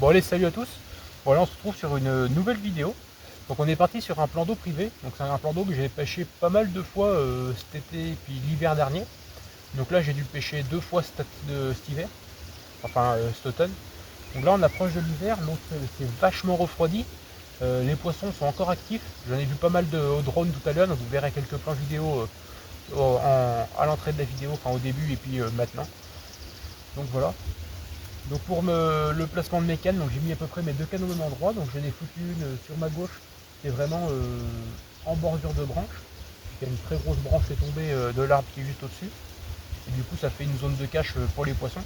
Bon allez, salut à tous. Voilà, on se retrouve sur une nouvelle vidéo. Donc on est parti sur un plan d'eau privé. Donc c'est un plan d'eau que j'ai pêché pas mal de fois cet été et puis l'hiver dernier. Donc là j'ai dû pêcher 2 fois cet hiver, enfin cet automne. Donc là on approche de l'hiver, donc c'est vachement refroidi. Les poissons sont encore actifs. J'en ai vu pas mal au drone tout à l'heure, donc vous verrez quelques plans vidéo à l'entrée de la vidéo, enfin au début et puis maintenant. Donc voilà. Donc pour le placement de mes cannes, j'ai mis à peu près mes 2 cannes au même endroit. Donc j'en ai foutu une sur ma gauche qui est vraiment en bordure de branche. Il y a une très grosse branche qui est tombée de l'arbre qui est juste au-dessus. Et du coup ça fait une zone de cache pour les poissons.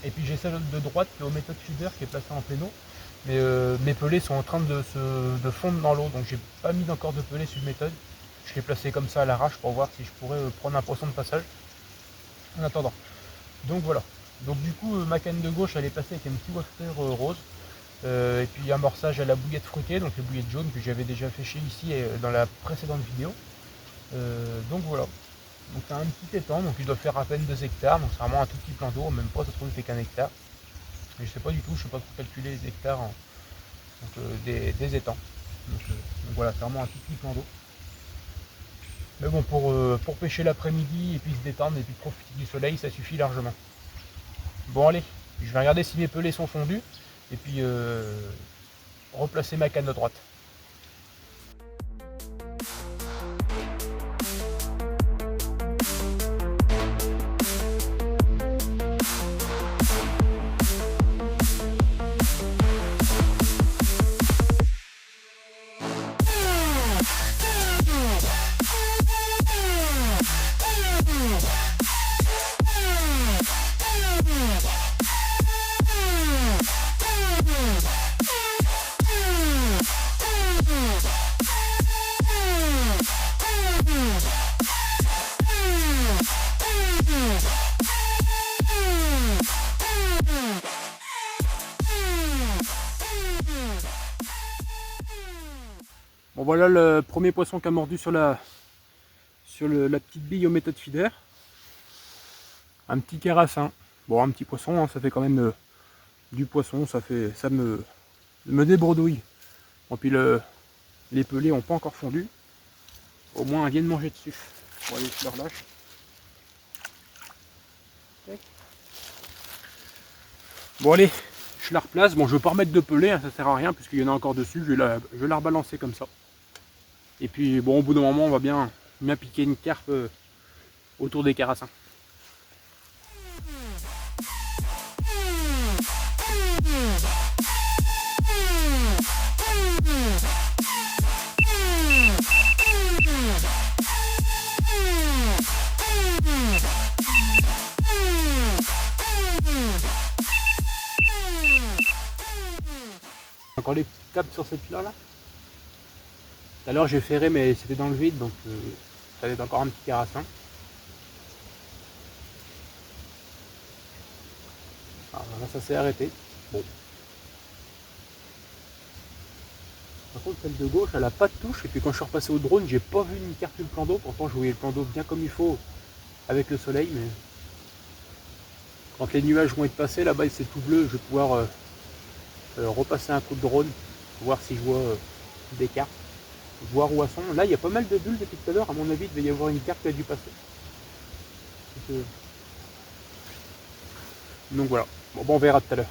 Et puis j'ai celle de droite qui est au méthode feeder qui est placée en plein eau. Mais mes pelets sont en train de fondre dans l'eau. Donc j'ai pas mis encore de pelets sur le méthode. Je l'ai placé comme ça à l'arrache pour voir si je pourrais prendre un poisson de passage. En attendant. Donc voilà. Donc du coup ma canne de gauche elle est passée avec un petit wafter rose et puis amorçage à la bouillette fruitée, donc les bouillettes jaunes que j'avais déjà pêché ici dans la précédente vidéo. Donc voilà. Donc c'est un petit étang, donc il doit faire à peine 2 hectares, donc c'est vraiment un tout petit plan d'eau, même pas ça se trouve il fait qu'1 hectare. Et je sais pas du tout, je sais pas trop calculer les hectares des étangs. Donc voilà, c'est vraiment un tout petit plan d'eau. Mais bon pour pêcher l'après-midi et puis se détendre et puis profiter du soleil, ça suffit largement. Bon allez, je vais regarder si mes pelets sont fondus et puis replacer ma canne de droite. Bon voilà le premier poisson qui a mordu sur la petite bille au méthode feeder. Un petit carassin. Bon un petit poisson, hein, ça fait quand même du poisson, ça me débredouille. Bon puis les pelés n'ont pas encore fondu. Au moins elles viennent manger dessus. Bon allez, je leur lâche. Bon allez, je la replace. Bon je ne veux pas remettre de pelés, hein, ça sert à rien puisqu'il y en a encore dessus. Je vais la rebalancer comme ça. Et puis bon au bout d'un moment on va bien piquer une carpe autour des carassins. Encore les petites capes sur cette là. Tout à l'heure j'ai ferré mais c'était dans le vide donc ça va être encore un petit carassin. Alors là ça s'est arrêté. Bon. Par contre celle de gauche elle a pas de touche et puis quand je suis repassé au drone j'ai pas vu ni carte le plan d'eau. Pourtant je voyais le plan d'eau bien comme il faut avec le soleil, mais quand les nuages vont être passés là-bas c'est tout bleu, je vais pouvoir repasser un coup de drone, voir si je vois des cartes. Voir où elles sont. Là il y a pas mal de bulles depuis tout à l'heure, à mon avis il devait y avoir une carte qui a dû passer. Donc voilà, bon on verra tout à l'heure.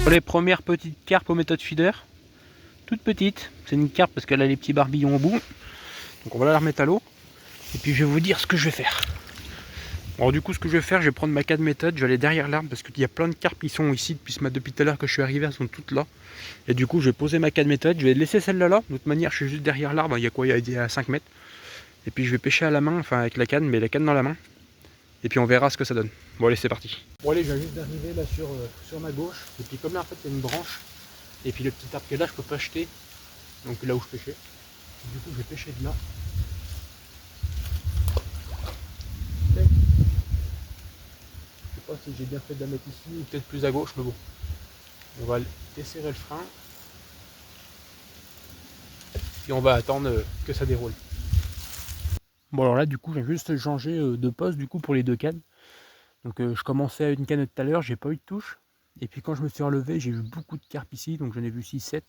Les premières petites carpes aux méthodes feeder, toute petite, c'est une carpe parce qu'elle a les petits barbillons au bout, donc on va la remettre à l'eau et puis je vais vous dire ce que je vais faire. Alors du coup, ce que je vais faire, je vais prendre ma canne méthode, je vais aller derrière l'arbre parce qu'il y a plein de carpes qui sont ici depuis tout à l'heure que je suis arrivé, elles sont toutes là. Et du coup, je vais poser ma canne méthode, je vais laisser celle-là là. De toute manière, je suis juste derrière l'arbre, il y a quoi? Il y a 5 mètres. Et puis je vais pêcher à la main, enfin avec la canne, mais la canne dans la main. Et puis on verra ce que ça donne. Bon allez, c'est parti. Bon allez, je viens juste d'arriver là sur ma gauche. Et puis comme là en fait il y a une branche. Et puis le petit arbre qui est là, je peux pas jeter. Donc là où je pêchais. Du coup, je vais pêcher de là. Je sais pas si j'ai bien fait de la mettre ici ou peut-être plus à gauche, mais bon. On va desserrer le frein. Puis on va attendre que ça déroule. Bon alors là du coup j'ai juste changé de poste du coup pour les deux cannes. Donc je commençais à une canne tout à l'heure, j'ai pas eu de touche. Et puis quand je me suis relevé, j'ai vu beaucoup de carpes ici, donc j'en ai vu 6-7.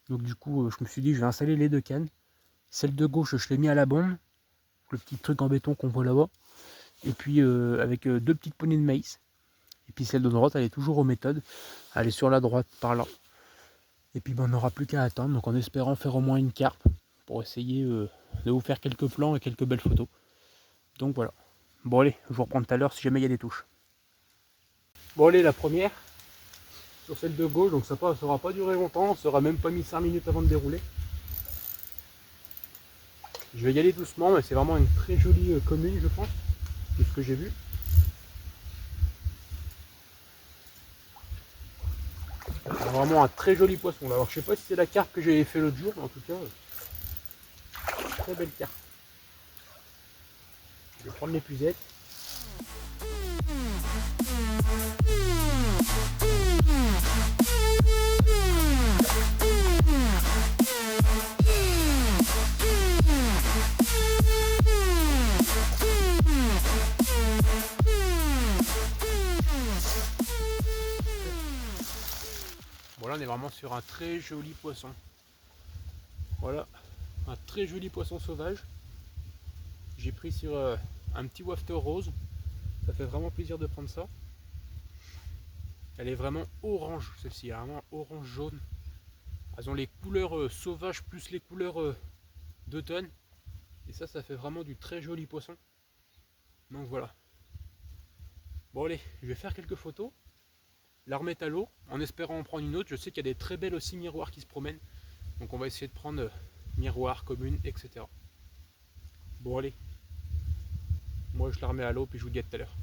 Donc du coup je me suis dit je vais installer les deux cannes. Celle de gauche je l'ai mis à la bombe, le petit truc en béton qu'on voit là-bas. Et puis avec deux petites poignées de maïs. Et puis celle de droite elle est toujours aux méthodes. Elle est sur la droite par là. Et puis ben, on n'aura plus qu'à attendre, donc en espérant faire au moins une carpe pour essayer de vous faire quelques plans et quelques belles photos. Donc voilà. Bon allez, je vous reprends tout à l'heure si jamais il y a des touches. Bon allez, la première, sur celle de gauche, donc ça ne sera pas duré longtemps, ça aura même pas mis 5 minutes avant de dérouler. Je vais y aller doucement, mais c'est vraiment une très jolie commune je pense, de ce que j'ai vu. C'est vraiment un très joli poisson là. Alors je sais pas si c'est la carpe que j'avais fait l'autre jour, mais en tout cas, très belle carpe. Je vais prendre l'épuisette. Bon là on est vraiment sur un très joli poisson. Voilà, un très joli poisson sauvage. J'ai pris sur un petit wafter rose. Ça fait vraiment plaisir de prendre ça. Elle est vraiment orange celle-ci, vraiment orange jaune. Elles ont les couleurs sauvages plus les couleurs d'automne. Et ça fait vraiment du très joli poisson. Donc voilà. Bon allez, je vais faire quelques photos. La remettre à l'eau en espérant en prendre une autre. Je sais qu'il y a des très belles aussi miroirs qui se promènent. Donc on va essayer de prendre miroir, commune, etc. Bon allez. Moi je la remets à l'eau puis je vous dis à tout à l'heure.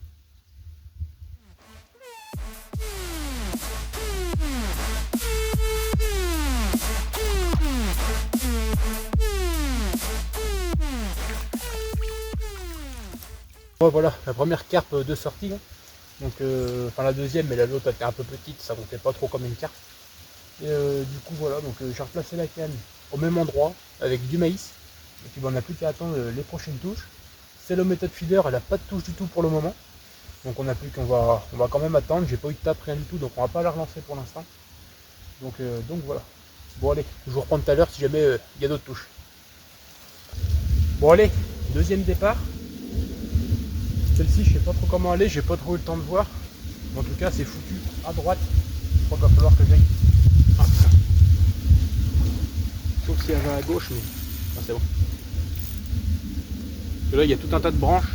Bon, voilà, la première carpe de sortie. Donc, enfin la deuxième, mais la l'autre était un peu petite, ça comptait pas trop comme une carpe. Et du coup voilà, donc j'ai replacé la canne au même endroit avec du maïs. Et puis ben, on n'a plus qu'à attendre les prochaines touches. Celle au méthode feeder, elle n'a pas de touche du tout pour le moment. Donc on n'a plus qu'on va quand même attendre. J'ai pas eu de tape, rien du tout, donc on va pas la relancer pour l'instant. Donc voilà. Bon allez, je vous reprends tout à l'heure si jamais il y a d'autres touches. Bon allez, deuxième départ. Celle-ci, je sais pas trop comment aller, j'ai pas trop eu le temps de voir. Mais en tout cas, c'est foutu à droite. Je crois qu'il va falloir que j'aille. Ah, sauf si elle va à gauche, mais ah, c'est bon. Parce que là, il y a tout un tas de branches.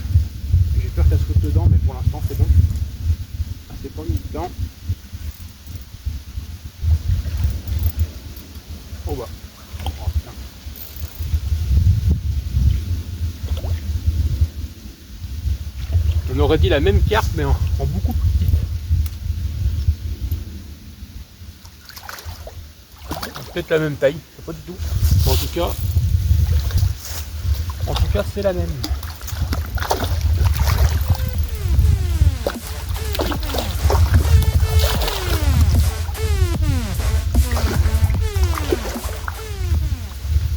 J'ai peur qu'elle se foute dedans, mais pour l'instant, c'est bon. Elle s'est pas mise dedans. Oh bah. Oh, putain. On aurait dit la même carpe, mais en beaucoup plus petite. Peut-être la même taille, je sais pas du tout. Mais en tout cas, c'est la même.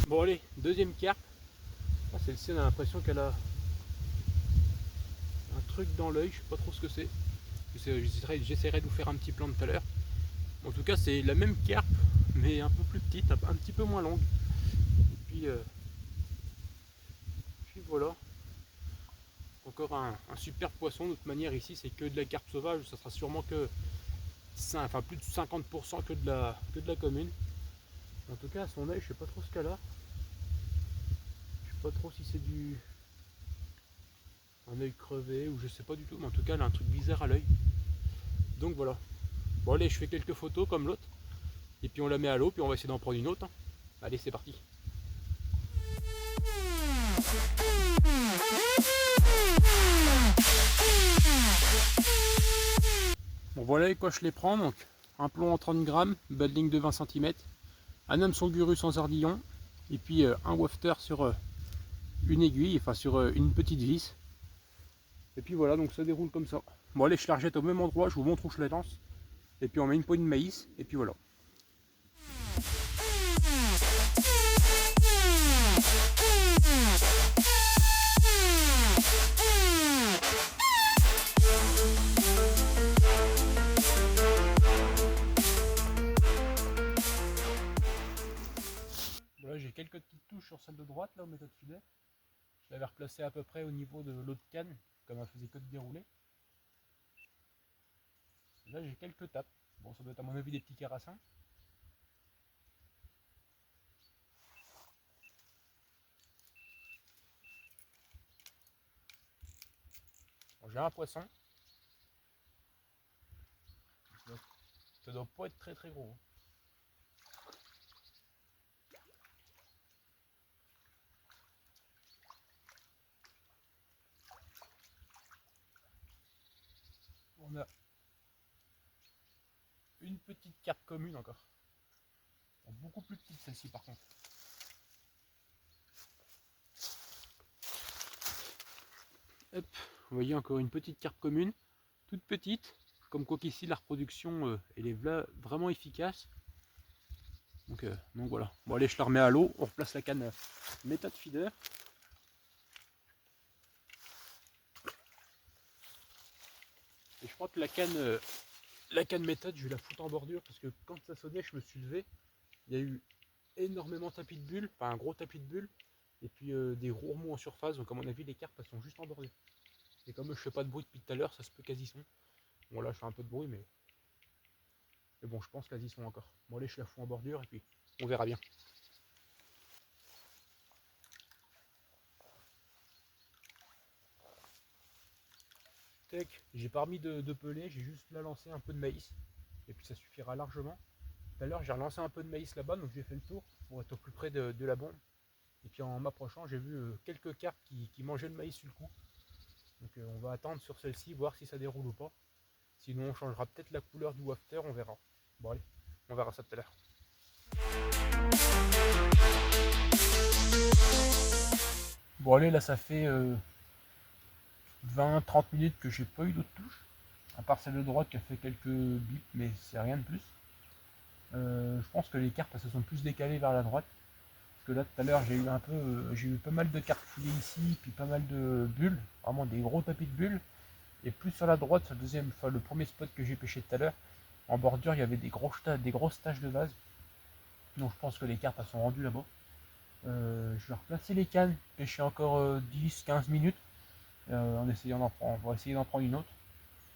Bon allez, deuxième carpe. Ah, celle-ci, on a l'impression qu'elle a un truc dans l'œil, je sais pas trop ce que c'est. J'essaierai de vous faire un petit plan tout à l'heure. En tout cas, c'est la même carpe, mais un peu plus petite, un petit peu moins longue. Et puis voilà. Encore un super poisson. De toute manière, ici, c'est que de la carpe sauvage. Ça sera sûrement que enfin, plus de 50% que de la commune. En tout cas, à son œil, je sais pas trop ce qu'elle a. Je sais pas trop si c'est du un œil crevé ou je sais pas du tout, mais en tout cas elle a un truc bizarre à l'œil. Donc voilà. Bon allez, je fais quelques photos comme l'autre, et puis on la met à l'eau, puis on va essayer d'en prendre une autre. Allez, c'est parti. Bon voilà quoi je les prends, donc un plomb en 30 grammes, badling de 20 cm, un hameçon guru sans ardillon, et puis un wafter sur une aiguille, enfin sur une petite vis. Et puis voilà, donc ça déroule comme ça. Bon allez, je la rejette au même endroit, je vous montre où je la lance. Et puis on met une poignée de maïs, et puis voilà. Voilà, j'ai quelques petites touches sur celle de droite, là, au méthode filet. Je l'avais replacée à peu près au niveau de l'autre canne, comme elle faisait que de dérouler. Là, j'ai quelques tapes. Bon, ça doit être à mon avis des petits carassins. Bon, j'ai un poisson. Ça doit pas être très très gros. On a une petite carpe commune encore. Bon, beaucoup plus petite celle-ci par contre. Hop, vous voyez encore une petite carpe commune, toute petite. Comme quoi qu'ici la reproduction elle est vraiment efficace. Donc voilà. Bon allez, je la remets à l'eau, on replace la canne méthode feeder. Et je crois que la canne méthode, je vais la foutre en bordure parce que quand ça sonnait, je me suis levé. Il y a eu énormément de tapis de bulles, enfin un gros tapis de bulles, et puis des gros remous en surface. Donc à mon avis, les carpes elles sont juste en bordure. Et comme je fais pas de bruit depuis tout à l'heure, ça se peut quasi son. Bon là, je fais un peu de bruit, mais bon, je pense quasi son encore. Bon allez, je la fous en bordure et puis on verra bien. J'ai pas remis de pelé, j'ai juste là lancé un peu de maïs. Et puis ça suffira largement. Tout à l'heure, j'ai relancé un peu de maïs là-bas, donc j'ai fait le tour pour être au plus près de la bombe. Et puis en m'approchant, j'ai vu quelques carpes qui mangeaient le maïs sur le coup. Donc on va attendre sur celle-ci, voir si ça déroule ou pas. Sinon on changera peut-être la couleur du wafter, on verra. Bon allez, on verra ça tout à l'heure. Bon allez, là ça fait 20-30 minutes que j'ai pas eu d'autres touches. À part celle de droite qui a fait quelques bips, mais c'est rien de plus. Je pense que les cartes se sont plus décalées vers la droite. Parce que là tout à l'heure j'ai eu pas mal de cartes foulées ici, puis pas mal de bulles, vraiment des gros tapis de bulles. Et plus sur la droite, sur le premier spot que j'ai pêché tout à l'heure, en bordure il y avait des grosses taches de vase. Donc je pense que les cartes elles sont rendues là-bas. Je vais replacer les cannes, pêcher encore 10-15 minutes, en essayant d'en prendre. On va essayer d'en prendre une autre.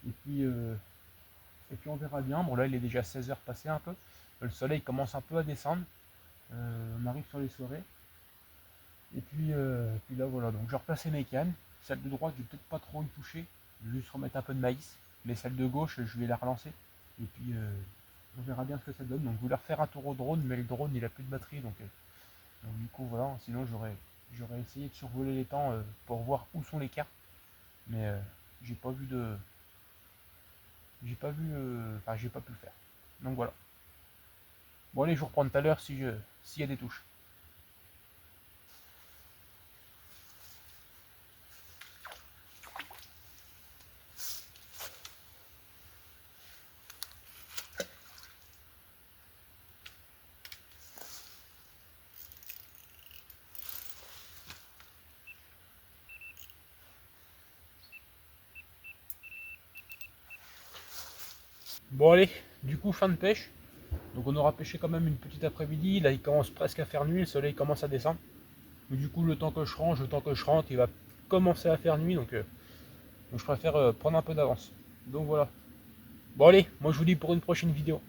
Et puis on verra bien. Bon là il est déjà 16h passé un peu. Le soleil commence un peu à descendre. On arrive sur les soirées. Et puis là voilà, donc je vais replacer mes cannes. Celle de droite, je vais peut-être pas trop y toucher. Je vais juste remettre un peu de maïs. Mais celle de gauche, je vais la relancer. Et puis on verra bien ce que ça donne. Donc je voulais refaire un tour au drone, mais le drone il a plus de batterie. Donc du coup voilà, sinon j'aurais essayé de survoler les temps pour voir où sont les cartes. Mais j'ai pas vu de. J'ai pas vu. Enfin j'ai pas pu le faire. Donc voilà. Bon allez, je vous reprends tout à l'heure s'il y a des touches. Bon allez, du coup fin de pêche. Donc on aura pêché quand même une petite après-midi. Là il commence presque à faire nuit, le soleil commence à descendre. Mais du coup le temps que je range, le temps que je rentre, il va commencer à faire nuit. Donc je préfère prendre un peu d'avance. Donc voilà. Bon allez, moi je vous dis pour une prochaine vidéo.